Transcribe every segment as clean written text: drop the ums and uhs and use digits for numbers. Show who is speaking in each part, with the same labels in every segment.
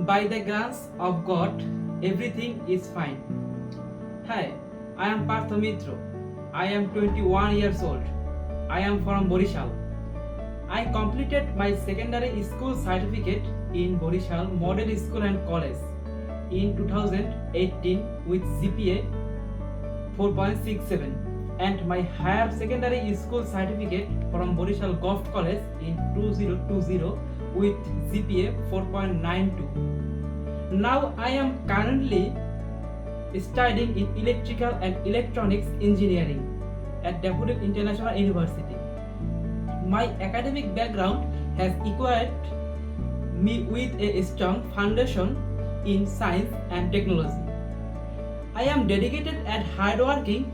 Speaker 1: by the grace of God, everything is fine. Hi, I am Partho Mitro. I am 21 years old. I am from Borishal. I completed my secondary school certificate in Borishal Model School and College in 2018 with GPA 4.67 and my higher secondary school certificate from Borishal Golf College in 2020 with GPA 4.92. Now I am currently studying in electrical and electronics engineering at Daffodil International University. My academic background has equipped me with a strong foundation in science and technology. I am dedicated and hardworking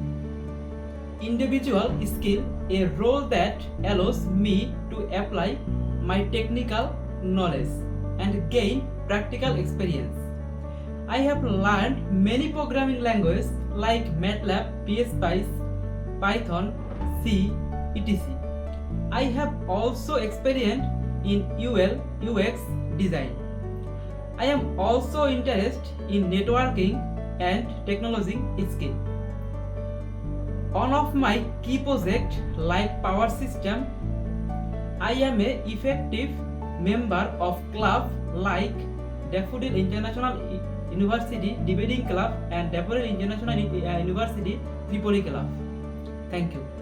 Speaker 1: individual skill, a role that allows me to apply my technical knowledge and gain practical experience. I have learned many programming languages like MATLAB, PSPice, Python, C, etc. I have also experienced in UL UX design. I am also interested in networking and technology skill. One of my key projects like Power System, I am a effective member of club like Daffodil International University Debating Club and Daffodil International University Tripoli Club. Thank you.